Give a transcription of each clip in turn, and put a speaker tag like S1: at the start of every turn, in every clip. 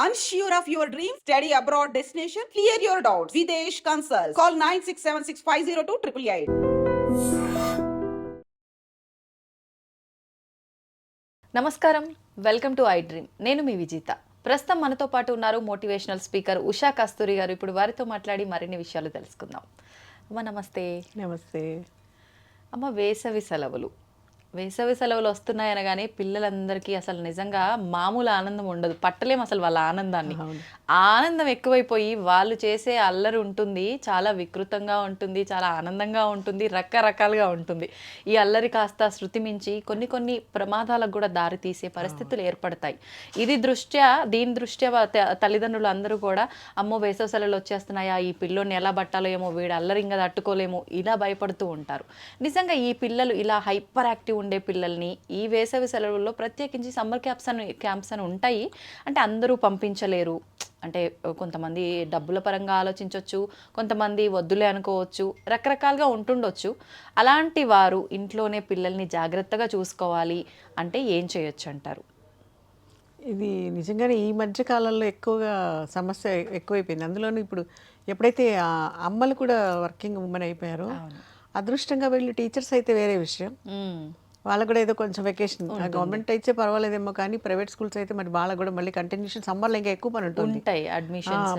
S1: Unsure of your dream? Study abroad destination? Clear your doubts. Videsh Consult. Call 9676502888.
S2: నమస్కారం, welcome to I dream. నేను మీ విజిత. ప్రస్తుతం మనతో పాటు ఉన్నారు మోటివేషనల్ స్పీకర్ ఉషా కస్తూరి గారు. ఇప్పుడు వారితో మాట్లాడి మరిన్ని విషయాలు తెలుసుకుందాం. అమ్మ నమస్తే.
S3: నమస్తే
S2: అమ్మ, వేసవి సెలవులు వస్తున్నాయనగానే పిల్లలందరికీ అసలు నిజంగా మామూలు ఆనందం ఉండదు. పట్టలేం అసలు వాళ్ళ ఆనందాన్ని. ఆనందం ఎక్కువైపోయి వాళ్ళు చేసే అల్లరి ఉంటుంది, చాలా వికృతంగా ఉంటుంది, చాలా ఆనందంగా ఉంటుంది, రకరకాలుగా ఉంటుంది. ఈ అల్లరి కాస్త శృతి మించి కొన్ని ప్రమాదాలకు కూడా దారి తీసే పరిస్థితులు ఏర్పడతాయి. దీని దృష్ట్యా తల్లిదండ్రులు అందరూ కూడా అమ్మో వేసవి సెలవులు వచ్చేస్తున్నాయా, ఈ పిల్లోని ఎలా పట్టాలో ఏమో, వీడు అల్లరి ఇంకా తట్టుకోలేమో, ఇలా భయపడుతూ ఉంటారు. నిజంగా ఈ పిల్లలు ఇలా హైపర్ యాక్టివ్ ఉండే పిల్లల్ని ఈ వేసవి సెలవుల్లో, ప్రత్యేకించి సమ్మర్ క్యాంప్స్ అని ఉంటాయి, అంటే అందరూ పంపించలేరు. అంటే కొంతమంది డబ్బుల పరంగా ఆలోచించవచ్చు, కొంతమంది వద్దులే అనుకోవచ్చు, రకరకాలుగా ఉంటుండొచ్చు. అలాంటి వారు ఇంట్లోనే పిల్లల్ని జాగ్రత్తగా చూసుకోవాలి అంటే ఏం చేయొచ్చు అంటారు?
S3: ఇది నిజంగానే ఈ మధ్య కాలంలో ఎక్కువగా సమస్య ఎక్కువైపోయింది. అందులోనూ ఇప్పుడు ఎప్పుడైతే అమ్మలు కూడా వర్కింగ్ ఉమెన్ అయిపోయారో, అదృష్టంగా వీళ్ళు టీచర్స్ అయితే వేరే విషయం, వాళ్ళకు కూడా ఏదో కొంచెం వెకేషన్. గవర్నమెంట్ అయితే పర్వాలేదేమో, కానీ ప్రైవేట్ స్కూల్స్ అయితే మరి వాళ్ళకు కూడా మళ్ళీ కంటిన్యూషన్ సమ్మర్లో ఇంకా ఎక్కువ పని ఉంటుంది.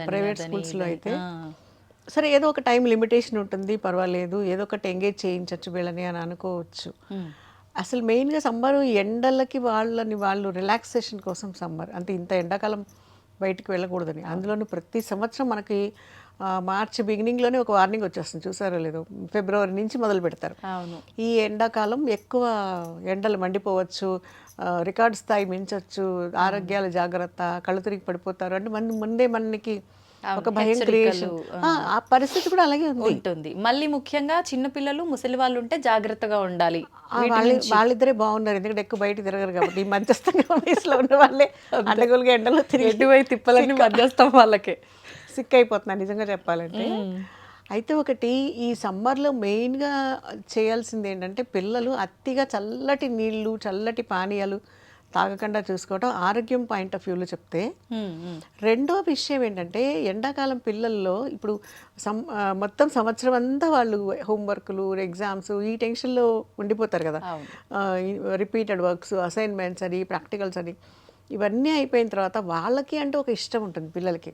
S3: ప్రైవేట్ స్కూల్స్లో అయితే సరే ఏదో ఒక టైం లిమిటేషన్ ఉంటుంది, పర్వాలేదు, ఏదో ఒకటి ఎంగేజ్ చేయించవచ్చు వీళ్ళని అని అనుకోవచ్చు. అసలు మెయిన్గా సమ్మర్ ఎండలకి వాళ్ళు రిలాక్సేషన్ కోసం సమ్మర్, అంటే ఇంత ఎండాకాలం బయటికి వెళ్ళకూడదని. అందులోనూ ప్రతి సంవత్సరం మనకి మార్చి బిగినింగ్లోనే ఒక వార్నింగ్ వచ్చేస్తుంది, చూసారో లేదో, ఫిబ్రవరి నుంచి మొదలు పెడతారు. ఈ ఎండాకాలం ఎక్కువ ఎండలు మండిపోవచ్చు, రికార్డ్ స్థాయి మించవచ్చు, ఆరోగ్యాల జాగ్రత్త, కళ్ళు తిరిగి పడిపోతారు అంటే ముందే మనకి ఒక భయం క్రియేషన్. ఆ పరిస్థితి కూడా అలాగే ఉంటుంది.
S2: మళ్ళీ ముఖ్యంగా చిన్నపిల్లలు, ముసలి వాళ్ళు ఉంటే జాగ్రత్తగా ఉండాలి.
S3: వాళ్ళిద్దరే బాగున్నారు, ఎందుకంటే ఎక్కువ బయట తిరగరు కాబట్టి. ఈ మధ్యస్థంగా వయసులో ఉన్న వాళ్ళే అడ్డగోలుగా ఎండలో తిరిగి
S2: తిప్పలన్నీ మధ్యస్థం వాళ్ళకే
S3: సిక్ అయిపోతున్నారు నిజంగా చెప్పాలంటే. అయితే ఒకటి ఈ సమ్మర్లో మెయిన్గా చేయాల్సింది ఏంటంటే, పిల్లలు అతిగా చల్లటి నీళ్ళు, చల్లటి పానీయాలు తాగకుండా చూసుకోవటం ఆరోగ్యం పాయింట్ ఆఫ్ వ్యూలో చెప్తే. రెండో విషయం ఏంటంటే, ఎండాకాలం పిల్లల్లో ఇప్పుడు మొత్తం సంవత్సరం అంతా వాళ్ళు హోంవర్క్లు, ఎగ్జామ్స్, ఈ టెన్షన్లో ఉండిపోతారు కదా. రిపీటెడ్ వర్క్స్, అసైన్మెంట్స్ అని, ప్రాక్టికల్స్ అని, ఇవన్నీ అయిపోయిన తర్వాత వాళ్ళకి అంటే ఒక ఇష్టం ఉంటుంది పిల్లలకి.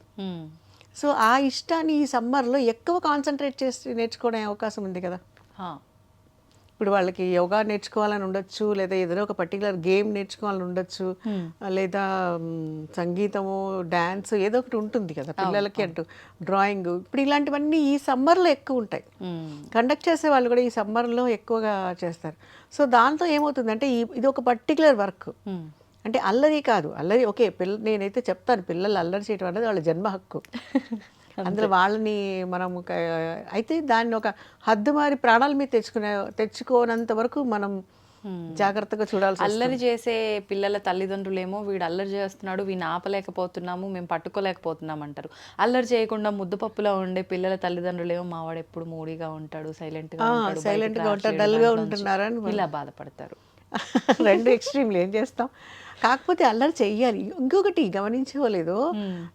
S3: సో ఆ ఇష్టాన్ని ఈ సమ్మర్లో ఎక్కువ కాన్సన్ట్రేట్ చేసి నేర్చుకోవడం అవకాశం ఉంది కదా. ఇప్పుడు వాళ్ళకి యోగా నేర్చుకోవాలని ఉండొచ్చు, లేదా ఏదైనా ఒక పర్టికులర్ గేమ్ నేర్చుకోవాలని ఉండొచ్చు, లేదా సంగీతము, డ్యాన్స్, ఏదో ఒకటి ఉంటుంది కదా పిల్లలకి అంటూ, డ్రాయింగ్. ఇప్పుడు ఇలాంటివన్నీ ఈ సమ్మర్లో ఎక్కువ ఉంటాయి. కండక్ట్ చేసే వాళ్ళు కూడా ఈ సమ్మర్లో ఎక్కువగా చేస్తారు. సో దాంతో ఏమవుతుందంటే, ఇది ఒక పర్టికులర్ వర్క్, అంటే అల్లరి కాదు. అల్లరి ఓకే, నేనైతే చెప్తాను, పిల్లలు అల్లరి చేయడం అనేది వాళ్ళ జన్మ హక్కు. అందులో వాళ్ళని మనం అయితే దాన్ని ఒక హద్దు మారి ప్రాణాల మీద తెచ్చుకోనంత వరకు మనం జాగ్రత్తగా చూడాల్సి.
S2: అల్లరి చేసే పిల్లల తల్లిదండ్రులేమో వీడు అల్లరి చేస్తున్నాడు, వీడిని ఆపలేకపోతున్నాము, మేము పట్టుకోలేకపోతున్నాం అంటారు. అల్లరి చేయకుండా ముద్దుపప్పులో ఉండే పిల్లల తల్లిదండ్రులేమో మావాడు ఎప్పుడు మూడీగా ఉంటాడు, సైలెంట్గా
S3: ఉంటాడు, డల్గా ఉంటున్నారని
S2: ఇలా బాధపడతారు.
S3: రెండు ఎక్స్ట్రీమ్లు ఏం చేస్తాం. కాకపోతే అల్లరి చెయ్యాలి. ఇంకొకటి గమనించుకోలేదు,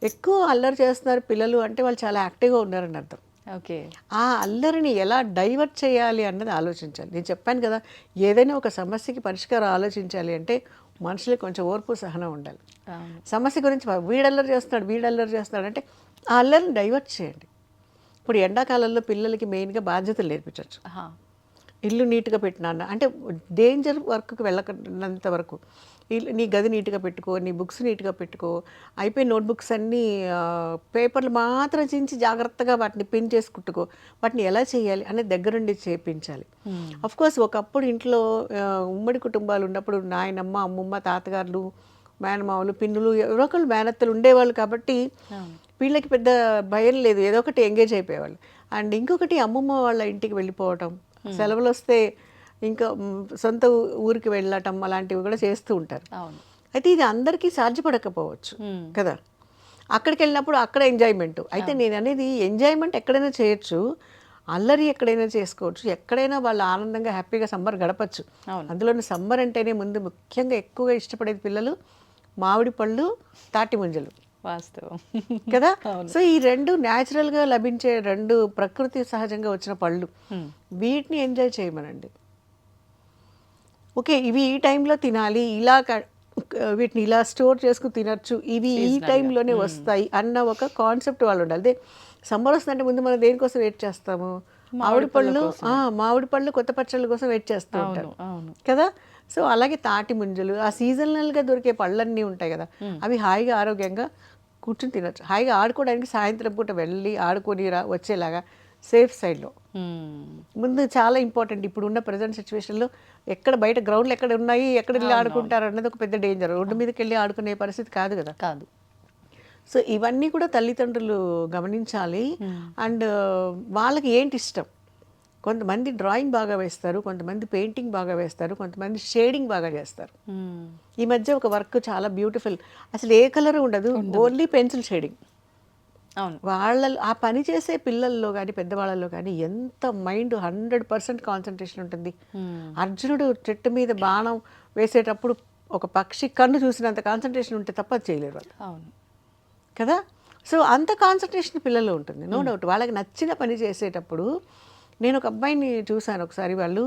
S3: ఎక్కువ అల్లరి చేస్తున్నారు పిల్లలు అంటే వాళ్ళు చాలా యాక్టివ్గా ఉన్నారని అర్థం.
S2: ఓకే,
S3: ఆ అల్లరిని ఎలా డైవర్ట్ చేయాలి అన్నది ఆలోచించాలి. నేను చెప్పాను కదా, ఏదైనా ఒక సమస్యకి పరిష్కారం ఆలోచించాలి అంటే మనుషులకి కొంచెం ఓర్పు, సహనం ఉండాలి. సమస్య గురించి వీడల్లరి చేస్తున్నాడు అంటే ఆ అల్లరిని డైవర్ట్ చేయండి. ఇప్పుడు ఎండాకాలంలో పిల్లలకి మెయిన్గా బాధ్యతలు నేర్పించవచ్చు. ఇల్లు నీట్గా పెట్టినా అంటే డేంజర్ వర్క్కి వెళ్ళనంత వరకు నీ గది నీట్గా పెట్టుకో, నీ బుక్స్ నీట్గా పెట్టుకో, అయిపోయి నోట్బుక్స్ అన్నీ పేపర్లు మాత్రం చించి జాగ్రత్తగా వాటిని పిన్ చేసి కుట్టుకో, వాటిని ఎలా చేయాలి అనేది దగ్గరుండి చేయించాలి. అఫ్కోర్స్ ఒకప్పుడు ఇంట్లో ఉమ్మడి కుటుంబాలు ఉన్నప్పుడు నాయనమ్మ, అమ్మమ్మ, తాతగారులు, మేనమామలు, పిన్నులు, ఎవరో ఒకళ్ళు మేనత్తలు ఉండేవాళ్ళు కాబట్టి వీళ్ళకి పెద్ద భయం లేదు, ఏదో ఒకటి ఎంగేజ్ అయిపోయేవాళ్ళు. అండ్ ఇంకొకటి అమ్మమ్మ వాళ్ళ ఇంటికి వెళ్ళిపోవటం, సెలవులు వస్తే ఇంకా సొంత ఊరికి వెళ్ళటం, అలాంటివి కూడా చేస్తూ ఉంటారు. అయితే ఇది అందరికీ సాధ్యపడకపోవచ్చు కదా. అక్కడికి వెళ్ళినప్పుడు అక్కడ ఎంజాయ్మెంట్. అయితే నేను అనేది ఎంజాయ్మెంట్ ఎక్కడైనా చేయొచ్చు, అల్లరి ఎక్కడైనా చేసుకోవచ్చు, ఎక్కడైనా వాళ్ళు ఆనందంగా హ్యాపీగా సమ్మర్ గడపచ్చు. అందులోని సమ్మర్ అంటేనే ముందు ముఖ్యంగా ఎక్కువగా ఇష్టపడేది పిల్లలు మామిడి పళ్ళు, తాటి ముంజలు.
S2: వాస్తవం.
S3: కదా. సో ఈ రెండు న్యాచురల్గా లభించే రెండు ప్రకృతి సహజంగా వచ్చిన పళ్ళు, వీటిని ఎంజాయ్ చేయమనండి. ఓకే ఇవి ఈ టైంలో తినాలి, ఇలా వీటిని ఇలా స్టోర్ చేసుకుని తినచ్చు, ఇవి ఈ టైంలోనే వస్తాయి అన్న ఒక కాన్సెప్ట్ వాళ్ళు ఉండాలి. అదే సమ్మర్ వస్తుందంటే ముందు మనం దేనికోసం వెయిట్ చేస్తాము, మామిడి పళ్ళు కొత్త పచ్చళ్ళ కోసం వెయిట్ చేస్తూ ఉంటారు కదా. సో అలాగే తాటి ముంజలు, ఆ సీజనల్గా దొరికే పళ్ళన్నీ ఉంటాయి కదా, అవి హాయిగా ఆరోగ్యంగా కూర్చుని తినచ్చు. హాయిగా ఆడుకోవడానికి సాయంత్రం పూట వెళ్ళి ఆడుకొని వచ్చేలాగా సేఫ్ సైడ్లో ముందు చాలా ఇంపార్టెంట్. ఇప్పుడు ఉన్న ప్రజెంట్ సిచ్యువేషన్లో ఎక్కడ బయట గ్రౌండ్లు ఎక్కడ ఉన్నాయి, ఎక్కడ వెళ్ళి ఆడుకుంటారు అన్నది ఒక పెద్ద డేంజర్. రోడ్డు మీదకి వెళ్ళి ఆడుకునే పరిస్థితి కాదు కదా.
S2: కాదు.
S3: సో ఇవన్నీ కూడా తల్లిదండ్రులు గమనించాలి. అండ్ వాళ్ళకి ఏంటి ఇష్టం, కొంతమంది డ్రాయింగ్ బాగా వేస్తారు, కొంతమంది పెయింటింగ్ బాగా వేస్తారు, కొంతమంది షేడింగ్ బాగా చేస్తారు. ఈ మధ్య ఒక వర్క్ చాలా బ్యూటిఫుల్, అసలు ఏ కలర్ ఉండదు, ఓన్లీ పెన్సిల్ షేడింగ్.
S2: అవును.
S3: వాళ్ళ ఆ పని చేసే పిల్లల్లో కానీ పెద్దవాళ్ళలో కానీ ఎంత మైండ్ 100% కాన్సన్ట్రేషన్ ఉంటుంది. అర్జునుడు చెట్టు మీద బాణం వేసేటప్పుడు ఒక పక్షి కన్ను చూసినంత కాన్సన్ట్రేషన్ ఉంటే తప్ప అది చేయలేరు వాళ్ళు.
S2: అవును
S3: కదా. సో అంత కాన్సన్ట్రేషన్ పిల్లల్లో ఉంటుంది, నో డౌట్. వాళ్ళకి నచ్చిన పని చేసేటప్పుడు నేను ఒక అబ్బాయిని చూశాను ఒకసారి. వాళ్ళు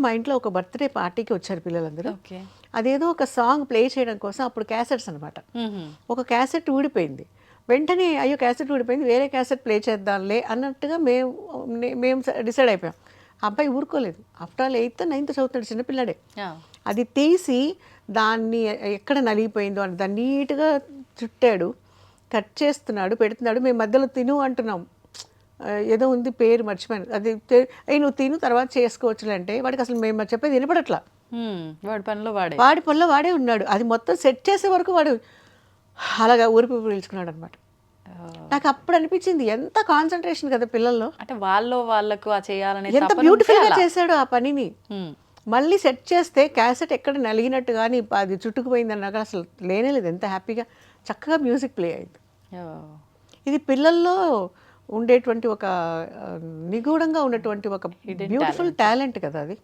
S3: మా ఇంట్లో ఒక బర్త్డే పార్టీకి వచ్చారు పిల్లలందరూ. అదేదో ఒక సాంగ్ ప్లే చేయడం కోసం, అప్పుడు క్యాసెట్స్ అనమాట. ఒక క్యాసెట్ ఊడిపోయింది. వెంటనే అయ్యో క్యాసెట్ ఊడిపోయింది, వేరే క్యాసెట్ ప్లే చేద్దాంలే అన్నట్టుగా మేము డిసైడ్ అయిపోయాం. ఆ అబ్బాయి ఊరుకోలేదు. ఆఫ్టర్ ఆల్ 8th 9th చదువుతాడు, చిన్నపిల్లాడే. అది తీసి దాన్ని ఎక్కడ నలిగిపోయిందో అని దాన్ని నీట్గా చుట్టాడు, కట్ చేస్తున్నాడు, పెడుతున్నాడు. మేము మధ్యలో తిను అంటున్నాం, ఏదో ఉంది పేరు మర్చిపోయాను, అది అయ్యి నువ్వు తిను తర్వాత చేసుకోవచ్చులే అంటే వాడికి అసలు మేము చెప్పేది వినపడట్లా. వాడి పనిలో వాడే ఉన్నాడు. అది మొత్తం సెట్ చేసే వరకు వాడు అలాగా ఊరిపి పీల్చుకున్నాడు అనమాట. నాకు అప్పుడు అనిపించింది ఎంత కాన్సన్ట్రేషన్ కదా పిల్లల్లో,
S2: అంటే వాళ్ళకు చేయాలని
S3: ఎంత బ్యూటిఫుల్గా చేశాడు ఆ పనిని. మళ్ళీ సెట్ చేస్తే క్యాసెట్ ఎక్కడ నలిగినట్టు కానీ అది చుట్టుకుపోయింది అన్నాక అసలు లేనేలేదు. ఎంత హ్యాపీగా చక్కగా మ్యూజిక్ ప్లే అయింది. ఇది పిల్లల్లో ఉండేటువంటి ఒక నిగూఢంగా ఉన్నటువంటి ఒక బ్యూటిఫుల్ టాలెంట్ కదా అది.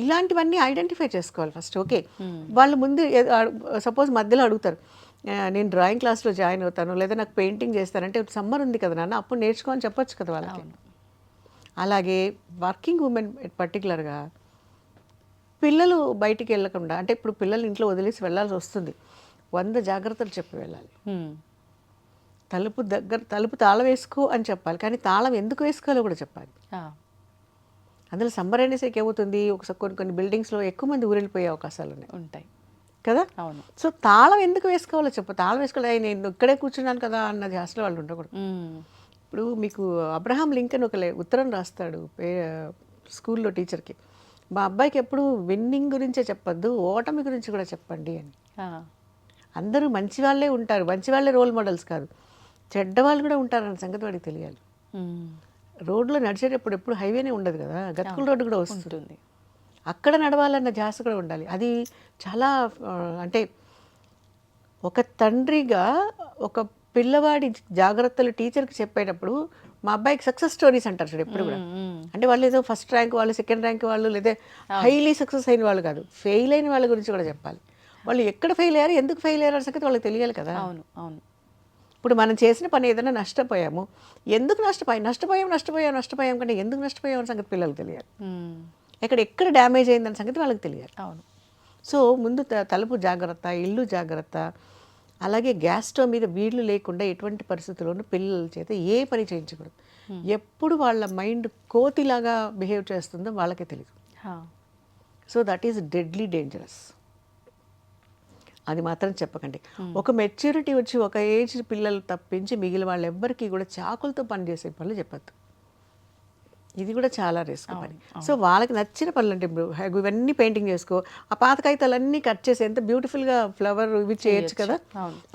S3: ఇలాంటివన్నీ ఐడెంటిఫై చేసుకోవాలి ఫస్ట్. ఓకే వాళ్ళు ముందు సపోజ్ మధ్యలో అడుగుతారు, నేను డ్రాయింగ్ క్లాస్లో జాయిన్ అవుతాను లేదా నాకు పెయింటింగ్ చేస్తానంటే సమ్మర్ ఉంది కదా నాన్న అప్పుడు నేర్చుకోని చెప్పొచ్చు కదా వాళ్ళకి. అలాగే వర్కింగ్ ఉమెన్ పర్టికులర్గా పిల్లలు బయటికి వెళ్ళకుండా, అంటే ఇప్పుడు పిల్లలు ఇంట్లో వదిలేసి వెళ్ళాల్సి వస్తుంది, 100 జాగ్రత్తలు చెప్పి వెళ్ళాలి. తలుపు తాళం వేసుకో అని చెప్పాలి, కానీ తాళం ఎందుకు వేసుకోవాలో కూడా చెప్పాలి. అందులో సమ్మర్ అనేసరికి ఏమవుతుంది, కొన్ని బిల్డింగ్స్లో ఎక్కువ మంది ఊరెళ్ళిపోయే అవకాశాలు ఉంటాయి కదా.
S2: అవును.
S3: సో తాళం ఎందుకు వేసుకోవాలో చెప్పు. తాళం వేసుకోవాలి నేను ఇక్కడే కూర్చున్నాను కదా అన్నది అసలు వాళ్ళు ఉండకూడదు. ఇప్పుడు మీకు అబ్రహాం లింకన్ ఒక ఉత్తరం రాస్తాడు స్కూల్లో టీచర్కి, మా అబ్బాయికి ఎప్పుడు విన్నింగ్ గురించే చెప్పొద్దు, ఓటమి గురించి కూడా చెప్పండి అని. అందరూ మంచి వాళ్ళే ఉంటారు, మంచి వాళ్ళే రోల్ మోడల్స్ కాదు, చెడ్డవాళ్ళు కూడా ఉంటారన్న సంగతి వాడికి తెలియాలి. రోడ్లో నడిచేటప్పుడు ఎప్పుడు హైవేనే ఉండదు కదా, గతుకుల రోడ్డు కూడా వస్తుంటుంది, అక్కడ నడవాలన్న ధ్యాస కూడా ఉండాలి. అది చాలా అంటే ఒక తండ్రిగా ఒక పిల్లవాడి జాగ్రత్తలు టీచర్కి చెప్పేటప్పుడు, మా అబ్బాయికి సక్సెస్ స్టోరీస్ అంటారు చూడు ఎప్పుడు కూడా. అంటే వాళ్ళు ఏదో ఫస్ట్ ర్యాంక్ వాళ్ళు, సెకండ్ ర్యాంక్ వాళ్ళు, లేదా హైలీ సక్సెస్ అయిన వాళ్ళు కాదు, ఫెయిల్ అయిన వాళ్ళ గురించి కూడా చెప్పాలి. వాళ్ళు ఎక్కడ ఫెయిల్ అయ్యారు, ఎందుకు ఫెయిల్ అయ్యారు అనే సంగతి వాళ్ళకి తెలియాలి కదా.
S2: అవును అవును.
S3: ఇప్పుడు మనం చేసిన పని ఏదైనా నష్టపోయాము, ఎందుకు నష్టపోయాం కంటే ఎందుకు నష్టపోయాం అనే సంగతి పిల్లలకు తెలియాలి. ఎక్కడ డ్యామేజ్ అయిందన్న సంగతి వాళ్ళకి తెలియాలి.
S2: అవును.
S3: సో ముందు తలుపు జాగ్రత్త, ఇల్లు జాగ్రత్త, అలాగే గ్యాస్ స్టవ్ మీద వీళ్ళు లేకుండా ఎటువంటి పరిస్థితుల్లోనూ పిల్లల చేత ఏ పని చేయించకూడదు. ఎప్పుడు వాళ్ళ మైండ్ కోతిలాగా బిహేవ్ చేస్తుందో వాళ్ళకే తెలియదు. So that is deadly dangerous. అది మాత్రం చెప్పకండి. ఒక మెచ్యూరిటీ వచ్చి ఒక ఏజ్ పిల్లలు తప్పించి మిగిలిన వాళ్ళు ఎవ్వరికీ కూడా చాకులతో పనిచేసే పనులు చెప్పద్దు. ఇది కూడా చాలా రిస్క్ పని. సో వాళ్ళకి నచ్చిన పనులు అంటే ఇవన్నీ పెయింటింగ్ చేసుకో, ఆ పాత కాగితాలన్నీ కట్ చేసి ఎంత బ్యూటిఫుల్గా ఫ్లవర్ ఇవి చేయొచ్చు కదా.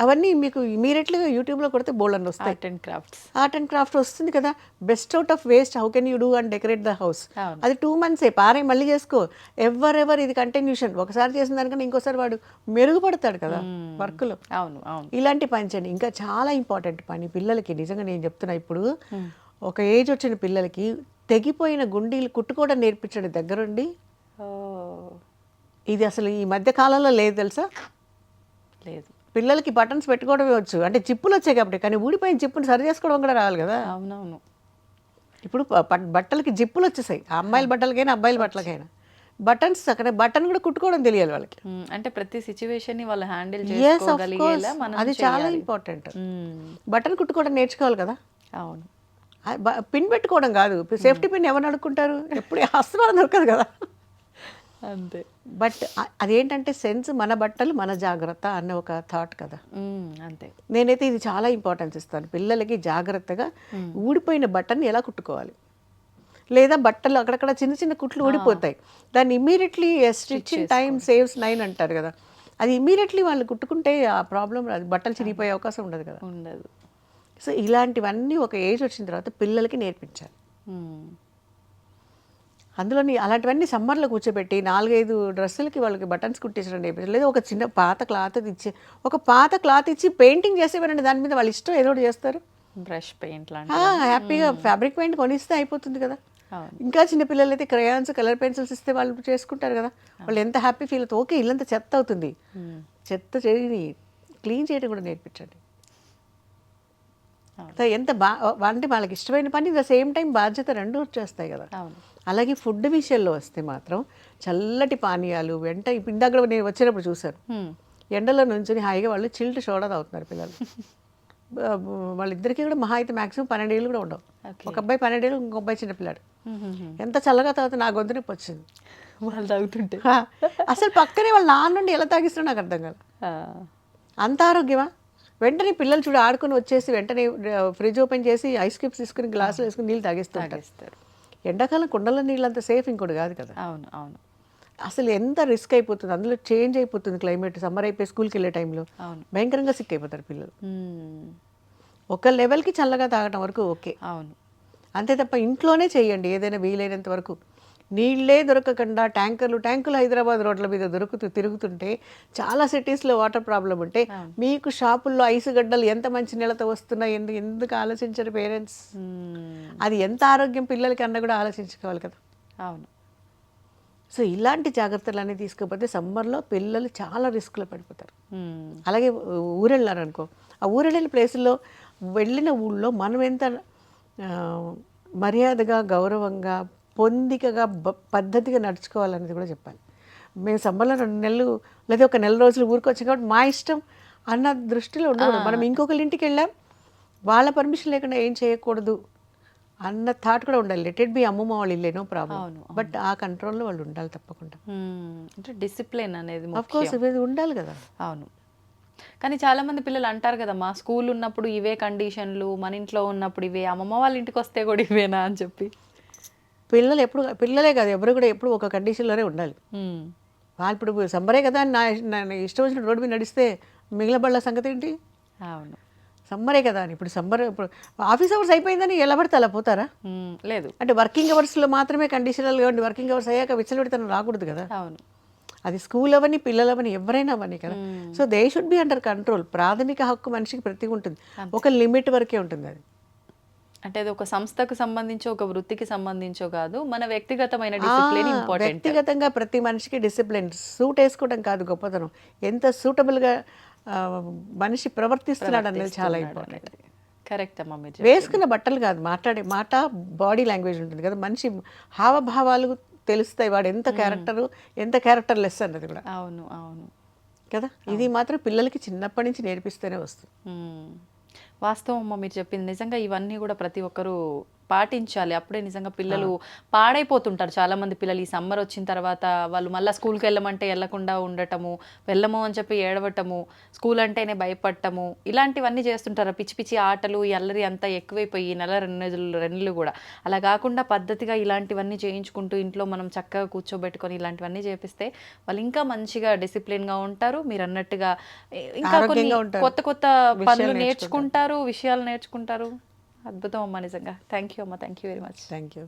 S3: అవన్నీ మీకు ఇమీడియట్లీగా యూట్యూబ్లో కొడితే బోల్డ్ అని వస్తాయి. ఆర్ట్ అండ్ క్రాఫ్ట్ వస్తుంది కదా. Best out of waste how can you do and decorate the house. అది 2 months పారే మళ్ళీ చేసుకో. ఎవరెవర్ ఇది కంటిన్యూషన్. ఒకసారి చేసిన దానికన్నా ఇంకోసారి వాడు మెరుగుపడతాడు కదా వర్క్లో. ఇలాంటి పని చేయండి. ఇంకా చాలా ఇంపార్టెంట్ పని పిల్లలకి, నిజంగా నేను చెప్తున్నా, ఇప్పుడు ఒక ఏజ్ వచ్చిన పిల్లలకి తెగిపోయిన గుండీలు కుట్టుకోవడం నేర్పించండి దగ్గరుండి. ఇది అసలు ఈ మధ్య కాలంలో లేదు తెలుసా. పిల్లలకి బటన్స్ పెట్టుకోవడమే వచ్చు, అంటే జిప్పులు వచ్చాయి కాబట్టి, కానీ ఊడిపోయిన జిప్పుని సరి చేసుకోవడం కూడా రావాలి కదా.
S2: అవునవును.
S3: ఇప్పుడు బట్టలకి జిప్పులు వచ్చేసాయి, ఆ అమ్మాయిల బట్టలకైనా అబ్బాయిల బట్టలకైనా. బటన్స్ అక్కడ బటన్ కూడా కుట్టుకోవడం తెలియాలి వాళ్ళకి.
S2: అంటే ప్రతి సిచ్యువేషన్ ని వాళ్ళు హ్యాండిల్
S3: ఎస్, ఆఫ్ కోర్స్,
S2: చేసుకోగలిగేలా మనం
S3: అది చాలా
S2: చేయాలి.
S3: ఇంపార్టెంట్. బటన్ కుట్టుకోవడం నేర్చుకోవాలి కదా.
S2: అవును.
S3: పిన్ పెట్టుకోవడం కాదు, సేఫ్టీ పిన్ ఎవరు అడుక్కుంటారు, ఎప్పుడు అస్తమానం దొరకదు కదా.
S2: అంతే.
S3: బట్ అదేంటంటే సెన్స్, మన బట్టలు మన జాగ్రత్త అన్న ఒక థాట్ కదా.
S2: అంతే.
S3: నేనైతే ఇది చాలా ఇంపార్టెన్స్ ఇస్తాను పిల్లలకి, జాగ్రత్తగా ఊడిపోయిన బట్టన్ని ఎలా కుట్టుకోవాలి, లేదా బట్టలు అక్కడక్కడ చిన్న చిన్న కుట్లు ఊడిపోతాయి, దాన్ని ఇమ్మీడియట్లీ స్టిచ్చింగ్ టైం సేవ్స్ 9 అంటారు కదా, అది ఇమ్మీడియట్లీ వాళ్ళు కుట్టుకుంటే ఆ ప్రాబ్లం రాదు, బట్టలు చిరిగిపోయే అవకాశం ఉండదు కదా.
S2: ఉండదు.
S3: సో ఇలాంటివన్నీ ఒక ఏజ్ వచ్చిన తర్వాత పిల్లలకి నేర్పించాలి. అందులోని అలాంటివన్నీ సమ్మర్లో కూర్చోబెట్టి 4-5 డ్రెస్సులకి వాళ్ళకి బటన్స్ కుట్టించడం నేర్పించాలి, లేదా ఒక చిన్న పాత క్లాత్ ఇచ్చి పెయింటింగ్ చేసేవారండి, దాని మీద వాళ్ళ ఇష్టం ఏదో ఒకటి చేస్తారు.
S2: బ్రష్ పెయింట్ లాంటి.
S3: హ్యాపీగా ఫ్యాబ్రిక్ పెయింట్ కొనిస్తే అయిపోతుంది కదా.
S2: అవును.
S3: ఇంకా చిన్నపిల్లలు అయితే క్రయాన్స్, కలర్ పెన్సిల్స్ ఇస్తే వాళ్ళు చేసుకుంటారు కదా, వాళ్ళు ఎంత హ్యాపీ ఫీల్ అవుతుంది. ఓకే, ఇల్లంతా చెత్త అవుతుంది, చెత్త చేయి క్లీన్ చేయడం కూడా నేర్పించండి. సో ఎంత అంటే వాళ్ళకి ఇష్టమైన పని ద సేమ్ టైం బాధ్యత రెండు వచ్చేస్తాయి కదా.
S2: అవును.
S3: అలాగే ఫుడ్ విషయంలో వస్తే మాత్రం చల్లటి పానీయాలు ఇందాక నేను వచ్చినప్పుడు చూశాను, ఎండలో నుంచుని హాయిగా వాళ్ళు చిల్డ్ సోడా తాగుతున్నారు పిల్లలు. వాళ్ళిద్దరికీ కూడా మహా అయితే మ్యాక్సిమం 12 ఏళ్ళు కూడా ఉండవు. ఒక అబ్బాయి 12 ఏళ్ళు, ఇంకొక అబ్బాయి చిన్నపిల్లాడు. ఎంత చల్లగా తాగుతా, నా గొంతు నొప్పి వచ్చింది
S2: వాళ్ళు తాగుతుంటే.
S3: అసలు పక్కనే వాళ్ళ నాన్న నుండి ఎలా తాగిస్తున్నా నాకు అర్థం కాదు. అంత ఆరోగ్యమా? వెంటనే పిల్లలు చూడు ఆడుకుని వచ్చేసి వెంటనే ఫ్రిడ్జ్ ఓపెన్ చేసి ఐస్ క్యూబ్స్ తీసుకుని గ్లాసులు వేసుకుని నీళ్ళు తాగిస్తారు. ఎండాకాలం కుండలో నీళ్ళు అంత సేఫ్ ఇంకోటి కాదు కదా.
S2: అవును. అవును.
S3: అసలు ఎంత రిస్క్ అయిపోతుంది, అందులో చేంజ్ అయిపోతుంది క్లైమేట్. సమ్మర్ అయిపోయి స్కూల్కి వెళ్ళే టైంలో భయంకరంగా సిక్ అయిపోతారు పిల్లలు. ఒక లెవెల్కి చల్లగా తాగటం వరకు ఓకే.
S2: అవును.
S3: అంతే తప్ప ఇంట్లోనే చేయండి ఏదైనా వీలైనంత వరకు. నీళ్ళే దొరకకుండా ట్యాంకులు హైదరాబాద్ రోడ్ల మీద తిరుగుతుంటే, చాలా సిటీస్లో వాటర్ ప్రాబ్లం ఉంటే, మీకు షాపుల్లో ఐస్ గడ్డలు ఎంత మంచి నీళ్ళతో వస్తున్నాయి, ఎందుకు ఆలోచించరు పేరెంట్స్? అది ఎంత ఆరోగ్యం పిల్లలకి అన్న కూడా ఆలోచించుకోవాలి కదా.
S2: అవును.
S3: సో ఇలాంటి జాగ్రత్తలన్నీ తీసుకోకపోతే సమ్మర్లో పిల్లలు చాలా రిస్క్లో పడిపోతారు. అలాగే ఊరెళ్ళారనుకో, ఆ ఊరెళ్ళిన ప్లేసుల్లో వెళ్ళిన ఊళ్ళో మనం ఎంత మర్యాదగా, గౌరవంగా, పొందికగా, పద్ధతిగా నడుచుకోవాలనేది కూడా చెప్పాలి. మేము సమ్మర్లో 2 నెలలు లేదా ఒక నెల రోజులు ఊరికి వచ్చాం కాబట్టి మా ఇష్టం అన్న దృష్టిలో ఉండకూడదు. మనం ఇంకొకరి ఇంటికి వెళ్ళాం, వాళ్ళ పర్మిషన్ లేకుండా ఏం చేయకూడదు అన్న థాట్ కూడా ఉండాలి. లెట్ ఇట్ బి అమ్మమ్మ వాళ్ళు ఇల్లే, నో ప్రాబ్లం, బట్ ఆ కంట్రోల్లో వాళ్ళు ఉండాలి తప్పకుండా.
S2: అంటే డిసిప్లిన్ అనేది
S3: ఆఫ్ కోర్స్ ఇది ఉండాలి కదా.
S2: అవును. కానీ చాలా మంది పిల్లలు అంటారు కదా, మా స్కూల్ ఉన్నప్పుడు ఇవే కండిషన్లు, మన ఇంట్లో ఉన్నప్పుడు ఇవే, అమ్మమ్మ వాళ్ళ ఇంటికి వస్తే కూడా ఇవేనా అని చెప్పి. పిల్లలే కాదు, ఎవరు కూడా ఎప్పుడు ఒక కండిషన్లోనే ఉండాలి. వాళ్ళు ఇప్పుడు సమ్మరే కదా అని నా ఇష్టం వచ్చిన రోడ్డు మీద నడిస్తే మిగిలిన బళ్ళ సంగతి ఏంటి? అవును.
S3: సమ్మరే కదా అని ఇప్పుడు ఆఫీస్ అవర్స్ అయిపోయిందని ఎలా పడితే అలా పోతారా?
S2: లేదు.
S3: అంటే వర్కింగ్ అవర్స్లో మాత్రమే కండిషనల్గా ఉండి వర్కింగ్ అవర్స్ అయ్యాక విచ్చలవిడితనం రాకూడదు కదా.
S2: అవును.
S3: అది స్కూల్ అవని, పిల్లలు అవని, ఎవరైనా అవని కదా. So they should be under control. ప్రాథమిక హక్కు మనిషికి ప్రతి ఉంటుంది, ఒక లిమిట్ వరకే ఉంటుంది అది.
S2: అంటే అది ఒక సంస్థకు సంబంధించో, ఒక వృత్తికి సంబంధించో కాదు, మన వ్యక్తిగతమైన డిసిప్లిన్ ఇంపార్టెంట్.
S3: వ్యక్తిగతంగా ప్రతి మనిషికి డిసిప్లిన్. సూట్ వేసుకోవడం కాదు గొప్పతనం, ఎంత సూటబుల్గా మనిషి ప్రవర్తిస్తున్నాడు అనేది చాలా ఇంపార్టెంట్.
S2: కరెక్ట్ అమ్మా. మీరు
S3: వేసుకున్న బట్టలు కాదు, మాట్లాడే మాట, బాడీ లాంగ్వేజ్ ఉంటుంది కదా, మనిషి హావభావాలు తెలుస్తాయి, వాడు ఎంత క్యారెక్టర్ లెస్ అన్నది కూడా.
S2: అవును. అవును
S3: కదా. ఇది మాత్రం పిల్లలకి చిన్నప్పటి నుంచి నేర్పిస్తేనే వస్తుంది.
S2: వాస్తవం అమ్మ మీరు చెప్పింది. నిజంగా ఇవన్నీ కూడా ప్రతి ఒక్కరూ పాటించాలి. అప్పుడే నిజంగా పిల్లలు పాడైపోతుంటారు. చాలామంది పిల్లలు ఈ సమ్మర్ వచ్చిన తర్వాత వాళ్ళు మళ్ళీ స్కూల్కి వెళ్ళమంటే వెళ్ళకుండా ఉండటము, వెళ్ళము అని చెప్పి ఏడవటము, స్కూల్ అంటేనే భయపడటము, ఇలాంటివన్నీ చేస్తుంటారు. పిచ్చి పిచ్చి ఆటలు, ఈ అల్లరి అంతా ఎక్కువైపోయి నెల 2 నెలలు కూడా. అలా కాకుండా పద్ధతిగా ఇలాంటివన్నీ చేయించుకుంటూ ఇంట్లో మనం చక్కగా కూర్చోబెట్టుకొని ఇలాంటివన్నీ చేపిస్తే వాళ్ళు ఇంకా మంచిగా డిసిప్లిన్గా ఉంటారు. మీరు అన్నట్టుగా ఇంకా కొన్ని కొత్త కొత్త పనులు నేర్చుకుంటారు, విషయాలు నేర్చుకుంటారు. అద్భుతం అమ్మ నిజంగా. థ్యాంక్ యూ అమ్మ. Thank you very much.
S3: Thank you.